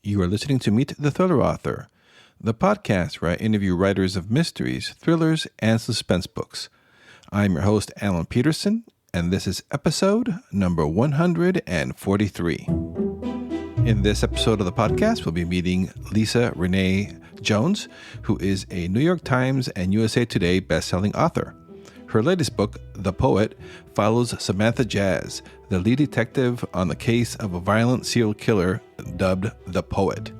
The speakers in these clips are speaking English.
You are listening to Meet the Thriller Author, the podcast where I interview writers of mysteries, thrillers, and suspense books. I'm your host, Alan Peterson, and this is episode number 143. In this episode of the podcast, we'll be meeting Lisa Renee Jones, who is a New York Times and USA Today bestselling author. Her latest book, The Poet, follows Samantha Jazz, the lead detective on the case of a violent serial killer dubbed The Poet.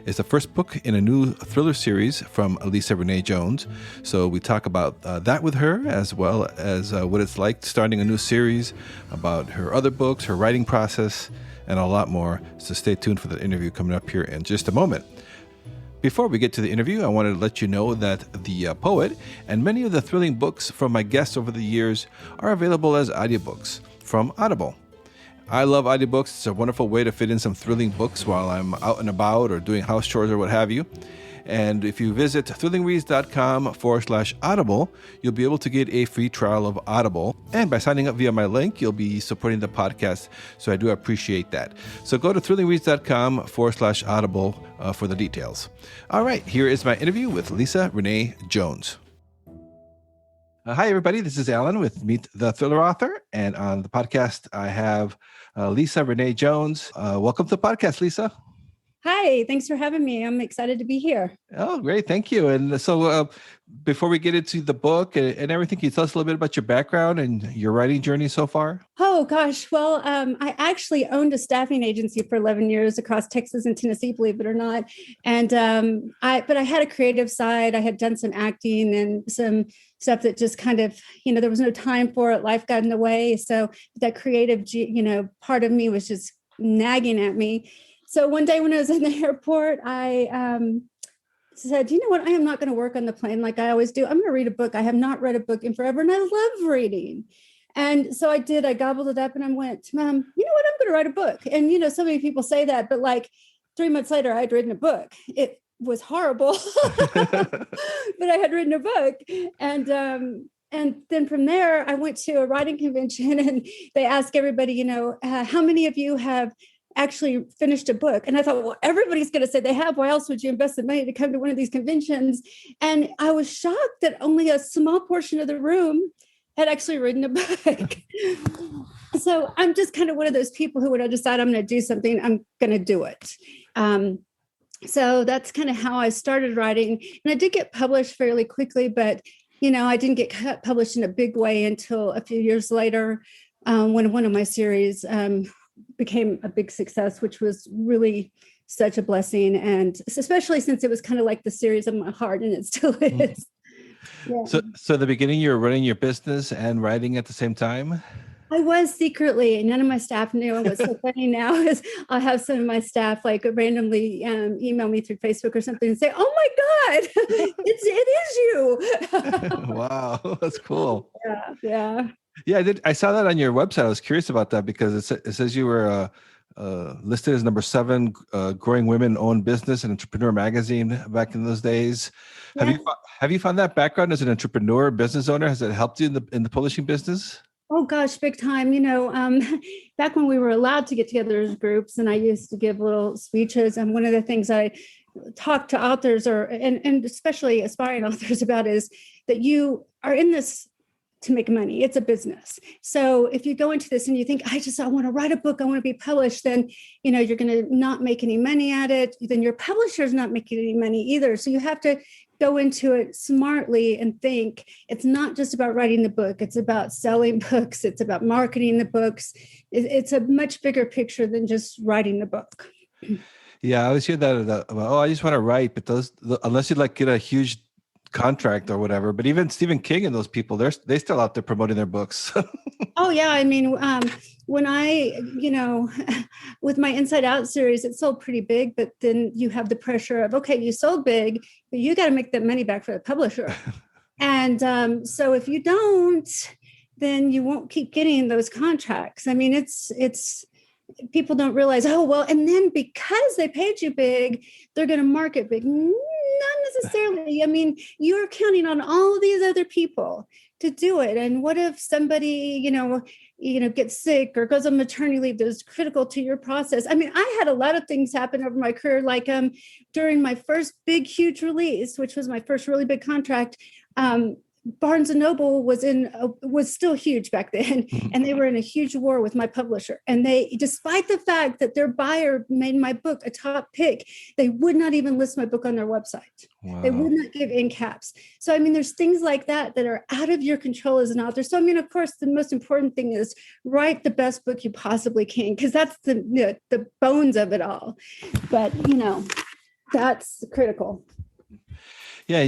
It's the first book in a new thriller series from Lisa Renee Jones, so we talk about that with her, as well as what it's like starting a new series, about her other books, her writing process, and a lot more. So stay tuned for the interview coming up here in just a moment. Before we get to the interview, I wanted to let you know that The Poet and many of the thrilling books from my guests over the years are available as audiobooks from Audible. I love audiobooks. It's a wonderful way to fit in some thrilling books while I'm out and about or doing house chores or what have you. And if you visit thrillingreads.com/audible, you'll be able to get a free trial of Audible. And by signing up via my link, you'll be supporting the podcast. So I do appreciate that. So go to thrillingreads.com/audible for the details. All right, here is my interview with Lisa Renee Jones. Hi, everybody. This is Alan with Meet the Thriller Author. And on the podcast, I have Lisa Renee Jones. Welcome to the podcast, Lisa. Hi, thanks for having me. I'm excited to be here. Oh, great. Thank you. And so before we get into the book and everything, can you tell us a little bit about your background and your writing journey so far? Oh, gosh. Well, I actually owned a staffing agency for 11 years across Texas and Tennessee, believe it or not. And but I had a creative side. I had done some acting and some stuff that just kind of, there was no time for it. Life got in the way. So that creative, part of me was just nagging at me. So one day when I was in the airport, I said, you know what? I am not going to work on the plane like I always do. I'm going to read a book. I have not read a book in forever, and I love reading. And so I did. I gobbled it up and I went, Mom, you know what? I'm going to write a book. And, so many people say that, but like 3 months later, I'd written a book. It was horrible, but I had written a book. And then from there, I went to a writing convention and they asked everybody, how many of you have actually finished a book? And I thought, well, everybody's going to say they have. Why else would you invest the money to come to one of these conventions? And I was shocked that only a small portion of the room had actually written a book. So I'm just kind of one of those people who, when I decide I'm going to do something, I'm going to do it. So that's kind of how I started writing. And I did get published fairly quickly, but, I didn't get published in a big way until a few years later, when one of my series became a big success, which was really such a blessing. And especially since it was kind of like the series of my heart, and it still is. Yeah. So at the beginning, you were running your business and writing at the same time? I was secretly, and none of my staff knew. And what's so funny now is I'll have some of my staff like randomly email me through Facebook or something and say, "Oh my God, it is you!" Wow, that's cool. Yeah. Yeah, I did. I saw that on your website. I was curious about that because it says you were listed as number 7 growing women-owned business in Entrepreneur magazine back in those days. Yeah. Have you found that background as an entrepreneur, business owner? Has it helped you in the publishing business? Oh gosh, big time. Back when we were allowed to get together as groups, and I used to give little speeches. And one of the things I talk to authors and especially aspiring authors about is that you are in this to make money. It's a business. So if you go into this and you think, I want to write a book, I want to be published, then, you're going to not make any money at it. Then your publisher's not making any money either. So you have to go into it smartly and think it's not just about writing the book. It's about selling books. It's about marketing the books. It's a much bigger picture than just writing the book. Yeah, I always hear that about, I just want to write, but unless you get a huge contract or whatever. But even Stephen King and those people, they still out there promoting their books. Oh yeah. I mean, when I, with my Inside Out series, it sold pretty big, but then you have the pressure of, okay, you sold big, but you got to make that money back for the publisher. And so if you don't, then you won't keep getting those contracts. I mean, it's people don't realize, oh, well, and then because they paid you big, they're going to market big. not necessarily. I mean, you're counting on all these other people to do it. And what if somebody, gets sick or goes on maternity leave that is critical to your process? I mean, I had a lot of things happen over my career, like during my first big, huge release, which was my first really big contract. Barnes and Noble was still huge back then, and they were in a huge war with my publisher. And they, despite the fact that their buyer made my book a top pick, they would not even list my book on their website. Wow. They would not give end caps. So, I mean, there's things like that are out of your control as an author. So, I mean, of course, the most important thing is write the best book you possibly can, because that's the bones of it all. But, that's critical. Yeah,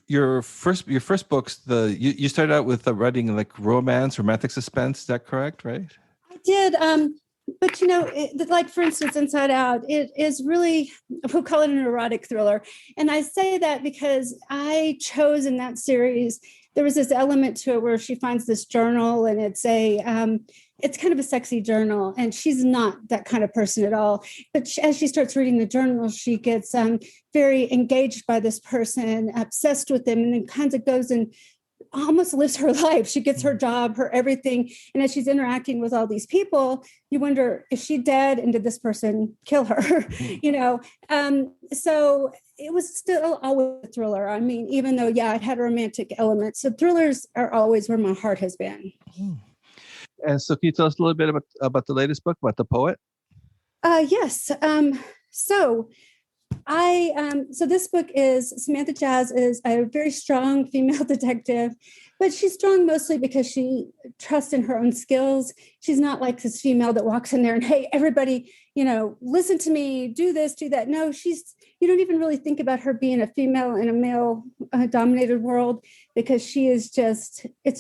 your first books, you started out with writing like romantic suspense. Is that correct? Right? I did. But like for instance, Inside Out, it is really, we'll call it an erotic thriller, and I say that because I chose in that series, there was this element to it where she finds this journal, and it's kind of a sexy journal, and she's not that kind of person at all. But as she starts reading the journal, she gets very engaged by this person, obsessed with them, and then kind of goes and almost lives her life. She gets her job, her everything. And as she's interacting with all these people, you wonder, is she dead? And did this person kill her? So it was still always a thriller. I mean, even though, it had a romantic element. So thrillers are always where my heart has been. And so can you tell us a little bit about the latest book, about The Poet? Yes. So this book is, Samantha Jazz is a very strong female detective, but she's strong mostly because she trusts in her own skills. She's not like this female that walks in there and, hey, everybody, listen to me, do this, do that. No, you don't even really think about her being a female in a male dominated world, because it's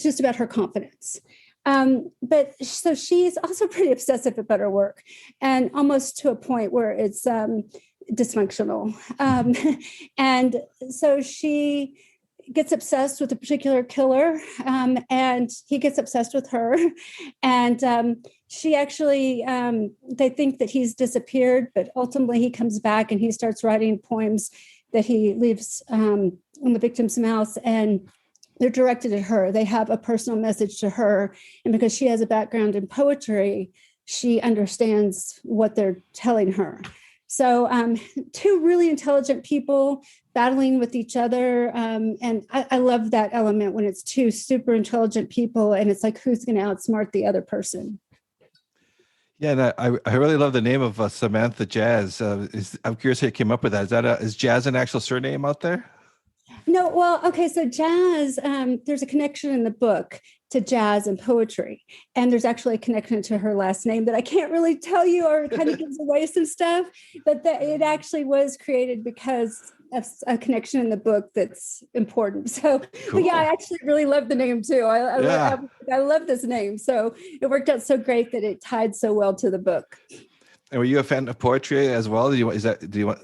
just about her confidence. But so she's also pretty obsessive about her work, and almost to a point where it's dysfunctional. And so she gets obsessed with a particular killer, and he gets obsessed with her. And she actually, they think that he's disappeared, but ultimately he comes back and he starts writing poems that he leaves on the victim's mouth, and they're directed at her. They have a personal message to her. And because she has a background in poetry, she understands what they're telling her. So two really intelligent people battling with each other. And I love that element when it's two super intelligent people and it's like, who's going to outsmart the other person? Yeah, and I really love the name of Samantha Jazz. I'm curious how you came up with that. Is Jazz an actual surname out there? No, well, okay, so jazz, there's a connection in the book to jazz and poetry. And there's actually a connection to her last name that I can't really tell you, or it kind of gives away some stuff. But it actually was created because of a connection in the book that's important. So, cool. But yeah, I actually really love the name too. I love this name. So it worked out so great that it tied so well to the book. And were you a fan of poetry as well?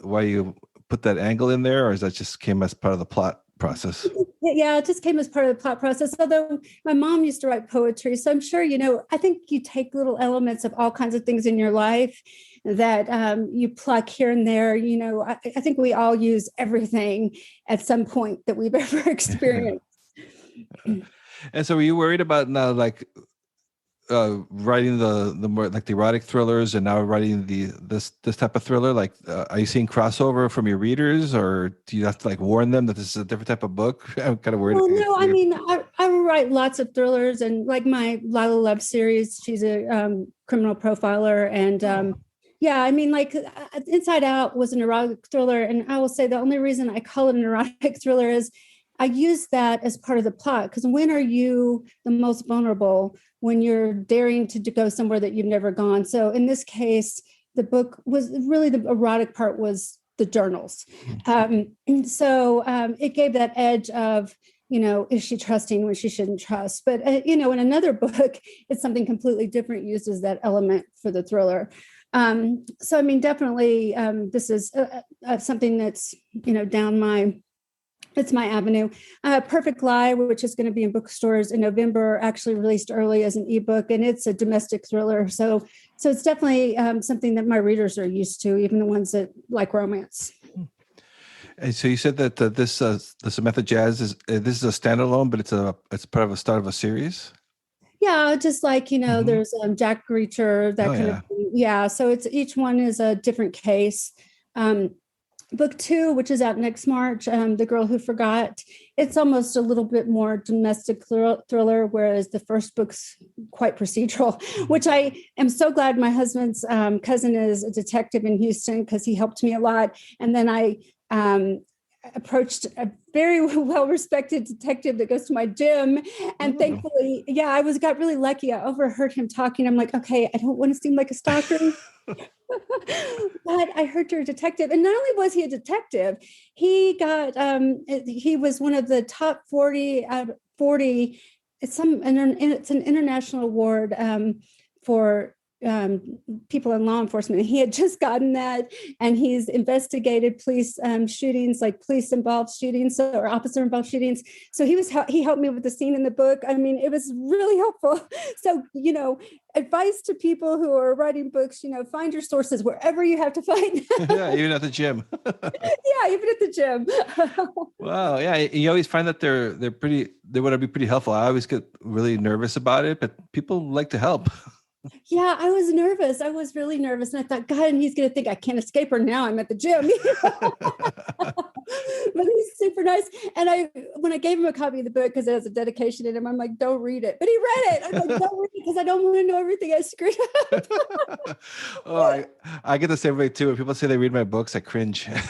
Why you put that angle in there, or is that just came as part of the plot process? Yeah, it just came as part of the plot process. Although my mom used to write poetry, so I'm sure, I think you take little elements of all kinds of things in your life that you pluck here and there. I think we all use everything at some point that we've ever experienced. And so were you worried about now, like, writing the more like the erotic thrillers, and now writing this type of thriller? Like, are you seeing crossover from your readers, or do you have to like warn them that this is a different type of book? I'm kind of worried. Well, no, I mean, I write lots of thrillers, and like my Lila Love series, she's a criminal profiler, and yeah, I mean, like Inside Out was an erotic thriller, and I will say the only reason I call it an erotic thriller is I use that as part of the plot, because when are you the most vulnerable? When you're daring to go somewhere that you've never gone. So in this case, the book was really, the erotic part was the journals. So it gave that edge of, is she trusting when she shouldn't trust? But, in another book, it's something completely different, uses that element for the thriller. So, I mean, definitely this is something that's, it's my avenue. Perfect Lie, which is going to be in bookstores in November, actually released early as an ebook, and it's a domestic thriller. So it's definitely something that my readers are used to, even the ones that like romance. And so you said that this the Samantha Jazz is this is a standalone, but it's part of a start of a series. Yeah, just like, Hmm. there's Jack Reacher, Oh that kind of yeah. thing. Yeah, so it's each one is a different case. Um, Book two, which is out next March, The Girl Who Forgot, it's almost a little bit more domestic thriller, whereas the first book's quite procedural, which I am so glad my husband's cousin is a detective in Houston because he helped me a lot. And then I approached a very well-respected detective that goes to my gym, and Mm. thankfully, yeah, got really lucky. I overheard him talking. I'm like, okay, I don't want to seem like a stalker. But I heard you're a detective. And not only was he a detective, he was one of the top 40 out of 40. It's an international award for people in law enforcement. He had just gotten that, and he's investigated police shootings, like police involved shootings or officer involved shootings. So he helped me with the scene in the book. I mean, it was really helpful. So, advice to people who are writing books, find your sources wherever you have to find. Yeah, even at the gym. Yeah, even at the gym. Wow. Yeah, you always find that they want to be pretty helpful. I always get really nervous about it, but people like to help. Yeah, I was nervous. I was really nervous. And I thought, God, and he's going to think I can't escape her now. I'm at the gym. But he's super nice. And when I gave him a copy of the book, because it has a dedication in him, I'm like, don't read it. But he read it. I'm like, don't read it because I don't want to know everything I screwed up. Oh, I get the same way too. When people say they read my books, I cringe. Yeah.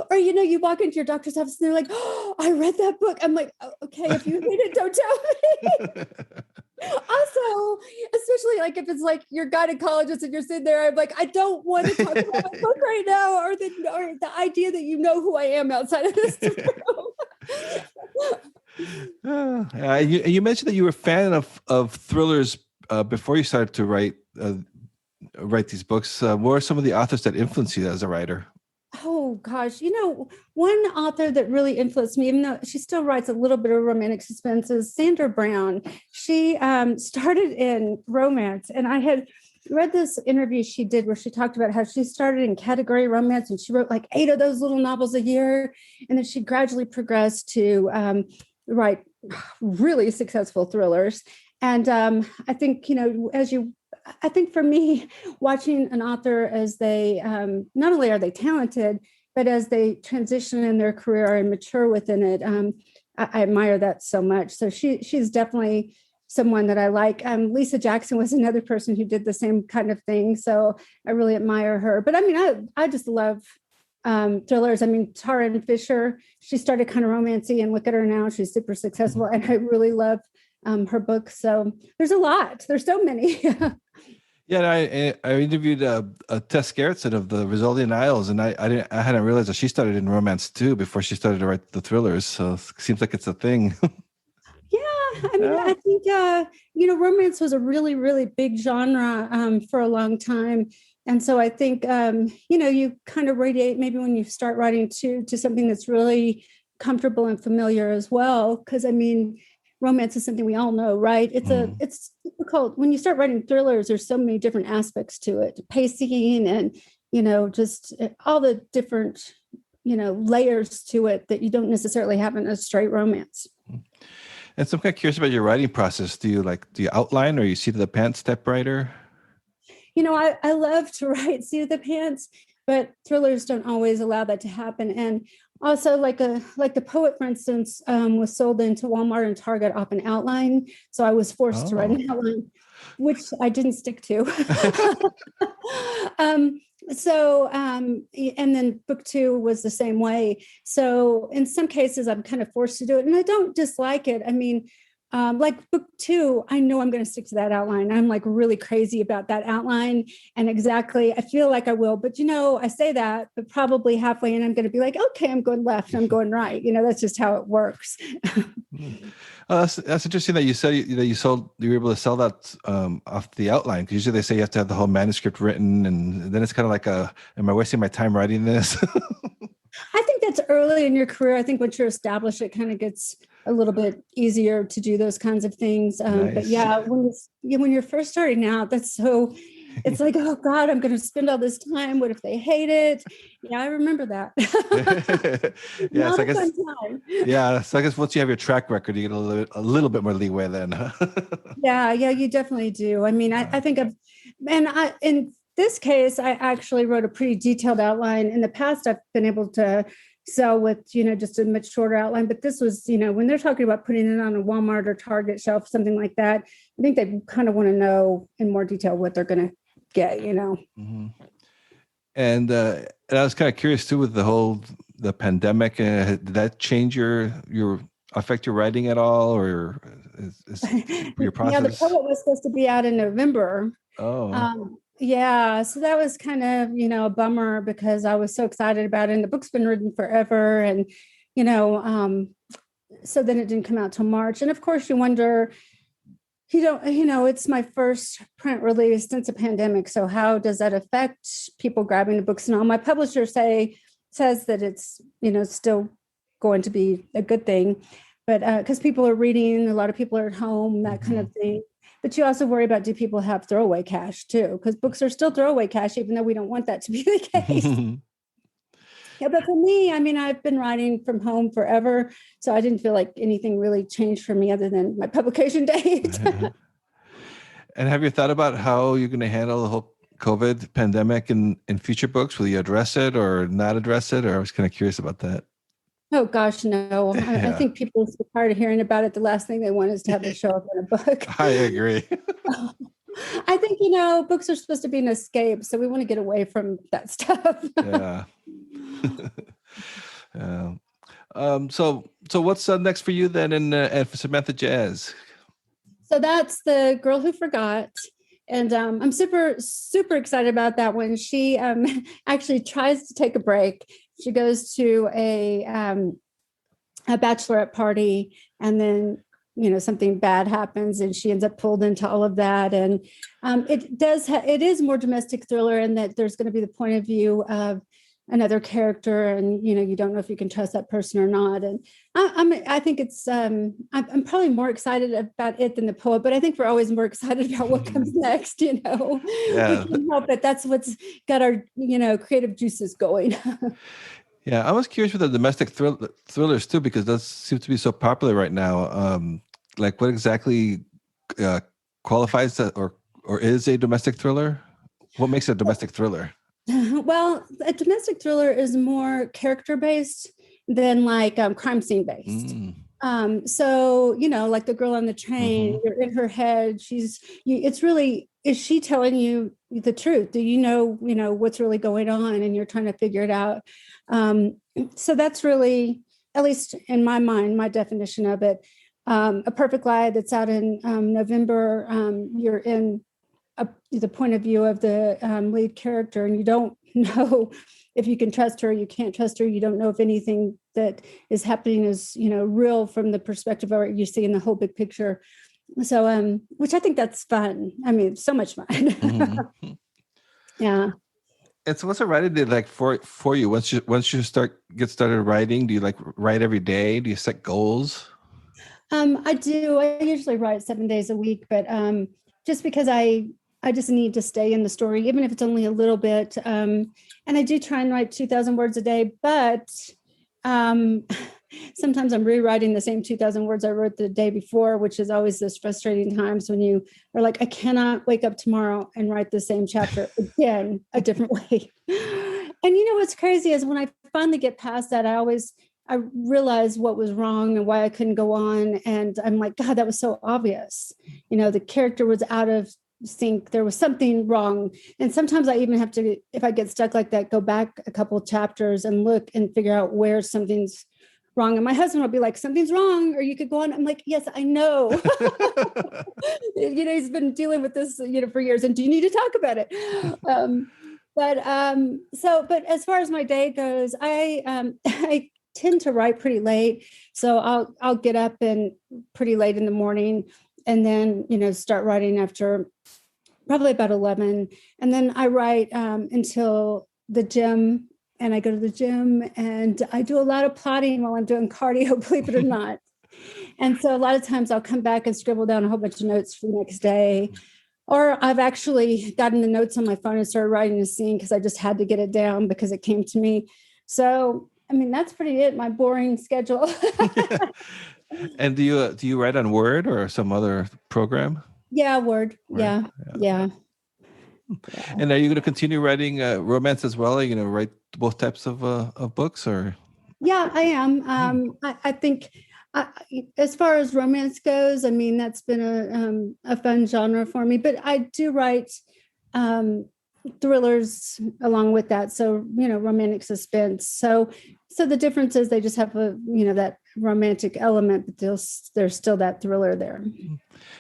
Or, you walk into your doctor's office and they're like, oh, I read that book. I'm like, oh, okay, if you read it, don't tell me. Also, especially like if it's like your gynecologist and you're sitting there, I'm like, I don't want to talk about my book right now, or the idea that you know who I am outside of this room. You mentioned that you were a fan of thrillers before you started to write these books. What are some of the authors that influenced you as a writer? Oh gosh, one author that really influenced me, even though she still writes a little bit of romantic suspense, is Sandra Brown. She started in romance, and I had read this interview she did where she talked about how she started in category romance, and she wrote like 8 of those little novels a year, and then she gradually progressed to write really successful thrillers. And I think, I think for me, watching an author as they not only are they talented, but as they transition in their career and mature within it, I admire that so much. So she's definitely someone that I like. Lisa Jackson was another person who did the same kind of thing. So I really admire her. But I mean, I just love thrillers. I mean, Taryn Fisher, she started kind of romancy, and look at her now, she's super successful. And I really love her books. So there's a lot. There's so many. Yeah, I interviewed Tess Gerritsen of the Rizzolian Isles, and I hadn't realized that she started in romance too before she started to write the thrillers. So it seems like it's a thing. Yeah, I mean, Yeah. I think romance was a really, really big genre for a long time, and so I think you kind of radiate maybe when you start writing to something that's really comfortable and familiar as well. Because I mean, romance is something we all know, right? Mm. It's difficult when you start writing thrillers. There's so many different aspects to it, pacing, and just all the different layers to it that you don't necessarily have in a straight romance. And so I'm kind of curious about your writing process. Do you outline, or you seat of the pants type writer? I love to write seat of the pants, but thrillers don't always allow that to happen. And also, like the poet, for instance, was sold into Walmart and Target off an outline, so I was forced to write Oh. an outline, which I didn't stick to. And then book two was the same way. So in some cases, I'm kind of forced to do it, and I don't dislike it. I mean, like book two, I know I'm going to stick to that outline. I'm like really crazy about that outline, and exactly, I feel like I will. But I say that, but probably halfway in, I'm going to be like, okay, I'm going left, I'm going right. That's just how it works. That's interesting that you said that you were able to sell that off the outline, because usually they say you have to have the whole manuscript written, and then it's kind of like am I wasting my time writing this? I think that's early in your career. I think once you're established, it kind of gets a little bit easier to do those kinds of things. Nice. But yeah, when you're first starting out, that's so It's like, oh God, I'm going to spend all this time. What if they hate it? Yeah, I remember that. Yeah, Not so I a guess fun time. yeah, so I guess once you have your track record, you get a little bit more leeway then. Yeah, you definitely do. I mean, I think in this case, I actually wrote a pretty detailed outline. In the past, I've been able to sell with, just a much shorter outline. But this was, when they're talking about putting it on a Walmart or Target shelf, something like that, I think they kind of want to know in more detail what they're going to get, Mm-hmm. And I was kind of curious too with the pandemic. Did that change affect your writing at all, or is your Yeah, the process? poet was supposed to be out in November. Oh, Yeah, so that was kind of, a bummer because I was so excited about it. And the book's been written forever. And, you know, um, so then it didn't come out till March. And of course, you wonder, it's my first print release since a pandemic. So how does that affect people grabbing the books and all? My publisher says that it's, still going to be a good thing, but because people are reading, a lot of people are at home, that kind of thing. But you also worry about, do people have throwaway cash too? Because books are still throwaway cash, even though we don't want that to be the case. Yeah, but for me, I mean, I've been writing from home forever, so I didn't feel like anything really changed for me other than my publication date. And have you thought about how you're going to handle the whole COVID pandemic in future books? Will you address it or not address it? Or I was kind of curious about that. Oh gosh, no. I Yeah, think people are so tired of hearing about it. The last thing they want is to have it show up in a book. I agree. I think, books are supposed to be an escape, so we want to get away from that stuff. Yeah. Yeah. So what's next for you then and for Samantha Jazz? So that's The Girl Who Forgot. And I'm super, super excited about that one. She actually tries to take a break. She goes to a bachelorette party, and then something bad happens, and she ends up pulled into all of that. And it is more domestic thriller in that there's going to be the point of view of another character, and you don't know if you can trust that person or not. And I think it's I'm probably more excited about it than the poet, but I think we're always more excited about what comes next. Yeah. We can't help it. That's what's got our creative juices going. Yeah, I was curious with the domestic thrillers too, because those seem to be so popular right now. Like, what exactly qualifies that, or is a domestic thriller? What makes a domestic thriller? Well, a domestic thriller is more character based than like crime scene based. So like the girl on the train, you're in her head. It's really, is she telling you the truth? Do you know what's really going on, and you're trying to figure it out? So that's really, at least in my mind, my definition of it. A Perfect Lie, that's out in November. You're in the point of view of the lead character, and you don't know if you can trust her, you can't trust her, you don't know if anything that is happening is real from the perspective of what you see in the whole big picture. So which I think that's fun. I mean, so much fun. Yeah. And so what's a writing day like for you? Once you get started writing, do you like write every day? Do you set goals? I do. I usually write 7 days a week, but just because I just need to stay in the story, even if it's only a little bit. And I do try and write 2,000 words a day, but sometimes I'm rewriting the same 2,000 words I wrote the day before, which is always this frustrating times when you are like, I cannot wake up tomorrow and write the same chapter again, a different way. And what's crazy is when I finally get past that, I realized what was wrong and why I couldn't go on. And I'm like, God, that was so obvious. The character was out of sync. There was something wrong. And sometimes I even have to, if I get stuck like that, go back a couple of chapters and look and figure out where something's wrong. And my husband will be like, something's wrong, or you could go on. I'm like, yes, I know. He's been dealing with this, for years. And do you need to talk about it? But as far as my day goes, I tend to write pretty late. So I'll get up and pretty late in the morning, and then, start writing after probably about 11. And then I write until the gym, and I go to the gym, and I do a lot of plotting while I'm doing cardio, believe it or not. And so a lot of times I'll come back and scribble down a whole bunch of notes for the next day. Or I've actually gotten the notes on my phone and started writing a scene because I just had to get it down because it came to me. So, I mean, that's pretty it, my boring schedule. And do you write on Word or some other program? Yeah, Word. Word? Yeah. Yeah. And are you going to continue writing romance as well? Are you going to write both types of books, or? Yeah, I am. I think as far as romance goes, I mean, that's been a fun genre for me, but I do write thrillers along with that. So, romantic suspense. So the difference is they just have that romantic element, but there's still that thriller there.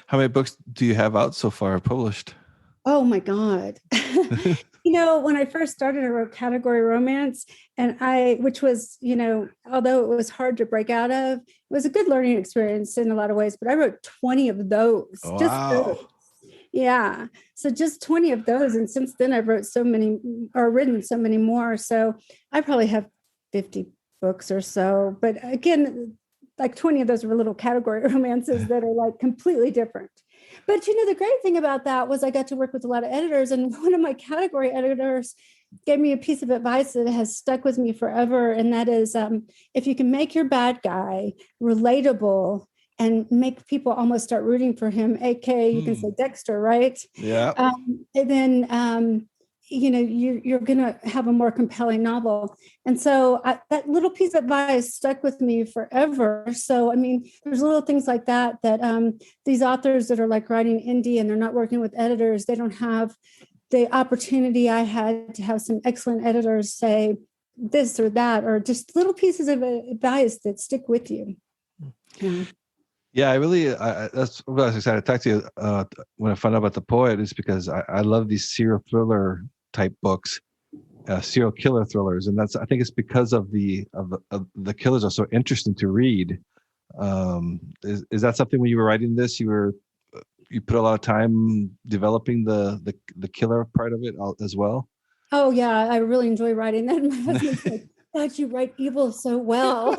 How many books do you have out so far published? Oh my God. When I first started, I wrote category romance, which was, although it was hard to break out of, it was a good learning experience in a lot of ways, but I wrote 20 of those. Wow. Just those. Yeah. So just 20 of those. And since then I've written so many more. So I probably have 50 books or so, but again, like 20 of those were little category romances that are like completely different. But the great thing about that was I got to work with a lot of editors, and one of my category editors gave me a piece of advice that has stuck with me forever. And that is, if you can make your bad guy relatable and make people almost start rooting for him, aka you can say Dexter, right? Yeah. And then you're going to have a more compelling novel. And so that little piece of advice stuck with me forever. So, I mean, there's little things like that these authors that are like writing indie and they're not working with editors, they don't have the opportunity I had to have some excellent editors say this or that, or just little pieces of advice that stick with you. Yeah. Yeah, that's what I was excited to talk to you when I found out about The Poet, is because I love these serial thriller type books, serial killer thrillers, and I think it's because of the killers are so interesting to read. Is that something when you were writing this, you put a lot of time developing the killer part of it as well? Oh yeah, I really enjoy writing that. My husband's like, God, you write evil so well.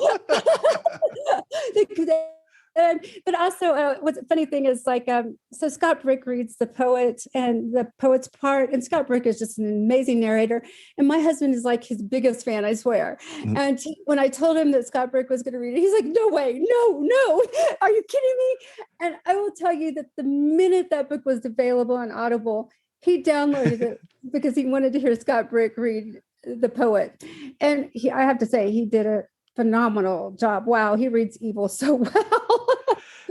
But also, what's the funny thing is so Scott Brick reads The Poet and The Poet's part, and Scott Brick is just an amazing narrator. And my husband is like his biggest fan, I swear. Mm-hmm. And when I told him that Scott Brick was going to read it, he's like, no way, no, are you kidding me? And I will tell you that the minute that book was available on Audible, he downloaded it because he wanted to hear Scott Brick read The Poet. And I have to say, he did a phenomenal job. Wow, he reads evil so well.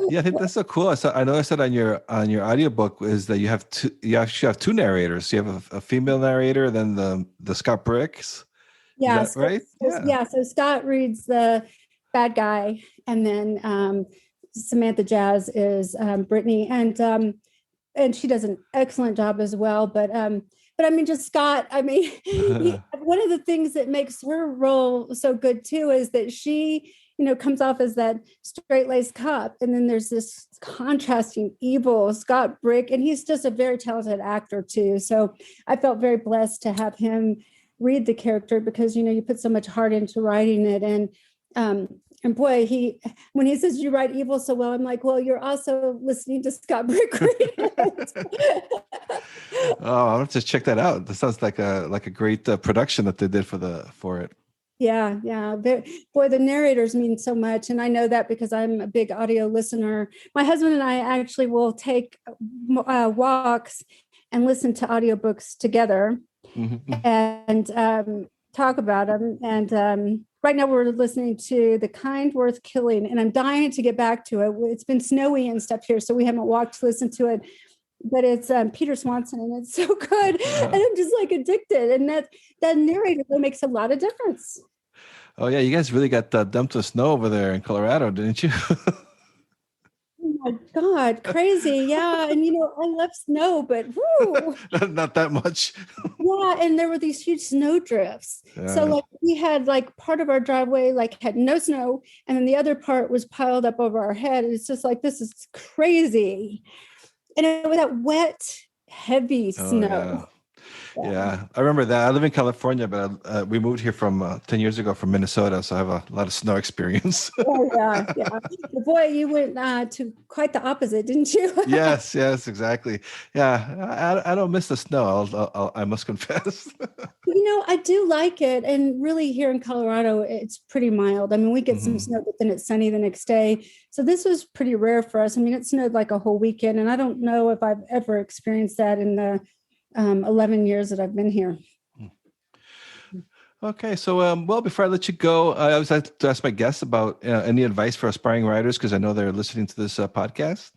Yeah, I think that's so cool. So I noticed that on your audiobook is that you actually have two narrators. You have a female narrator, then the Scott Bricks. Yeah, is that right? Yeah. So Scott reads the bad guy, and then Samantha Jazz is Brittany, and she does an excellent job as well. But I mean, just Scott, I mean, one of the things that makes her role so good too is that she, comes off as that straight-laced cop. And then there's this contrasting evil Scott Brick, and he's just a very talented actor too. So I felt very blessed to have him read the character because, you put so much heart into writing it. And boy, when he says you write evil so well, I'm like, well, you're also listening to Scott Brick read it. Oh, I'll have to check that out. That sounds like a great production that they did for it. Yeah. Boy, the narrators mean so much. And I know that because I'm a big audio listener. My husband and I actually will take walks and listen to audiobooks together and talk about them. And right now we're listening to The Kind Worth Killing, and I'm dying to get back to it. It's been snowy and stuff here, so we haven't walked to listen to it. But it's Peter Swanson, and it's so good. And I'm just like addicted. And that narrator makes a lot of difference. Oh yeah, you guys really got dumped with snow over there in Colorado, didn't you? Oh my God, crazy. Yeah. And I love snow, but whoo. Not that much. Yeah. And there were these huge snow drifts. Yeah. So we had part of our driveway had no snow, and then the other part was piled up over our head. It's just this is crazy. And it was that wet, heavy snow. Yeah, I remember that. I live in California, but we moved here from 10 years ago from Minnesota, so I have a lot of snow experience. Oh, yeah, yeah. Well, boy, you went to quite the opposite, didn't you? Yes, exactly. Yeah, I don't miss the snow. I must confess. I do like it. And really here in Colorado, it's pretty mild. I mean, we get some snow, but then it's sunny the next day. So this was pretty rare for us. I mean, it snowed like a whole weekend. And I don't know if I've ever experienced that in the 11 years that I've been here. Okay, so well, before I let you go, I always like to ask my guests about any advice for aspiring writers, because I know they're listening to this podcast.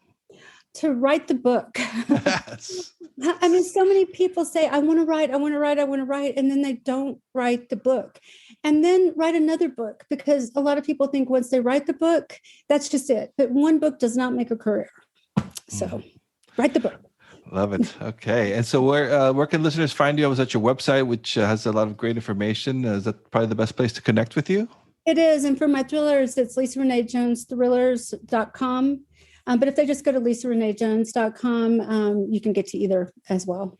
To write the book. Yes. I mean, so many people say, I want to write, and then they don't write the book. And then write another book, because a lot of people think once they write the book, that's just it. But one book does not make a career. So write the book. Love it. Okay. And so where can listeners find you? I was at your website, which has a lot of great information. Is that probably the best place to connect with you? It is. And for my thrillers, it's Lisa Renee Jones thrillers.com. But if they just go to lisareneejones.com, you can get to either as well.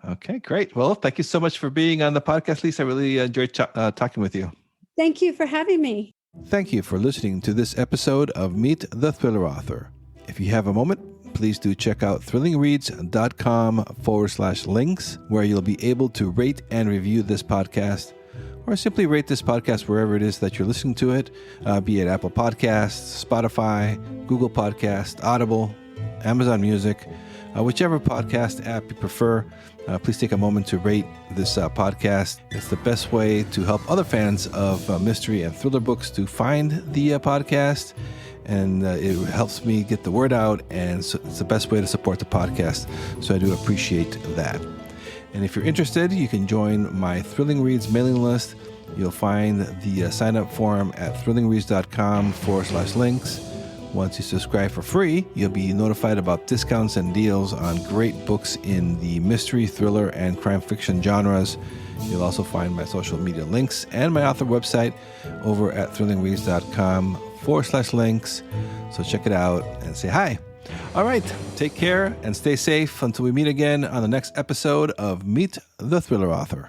Okay, great. Well, thank you so much for being on the podcast, Lisa. I really enjoyed talking with you. Thank you for having me. Thank you for listening to this episode of Meet the Thriller Author. If you have a moment, please do check out thrillingreads.com/links, where you'll be able to rate and review this podcast, or simply rate this podcast wherever it is that you're listening to it, be it Apple Podcasts, Spotify, Google Podcasts, Audible, Amazon Music, whichever podcast app you prefer. Please take a moment to rate this podcast. It's the best way to help other fans of mystery and thriller books to find the podcast, and it helps me get the word out, and so it's the best way to support the podcast. So I do appreciate that. And if you're interested, you can join my Thrilling Reads mailing list. You'll find the sign-up form at thrillingreads.com/links. Once you subscribe for free, you'll be notified about discounts and deals on great books in the mystery, thriller, and crime fiction genres. You'll also find my social media links and my author website over at thrillingreads.com/links. So check it out and say hi. All right, take care and stay safe until we meet again on the next episode of Meet the Thriller Author.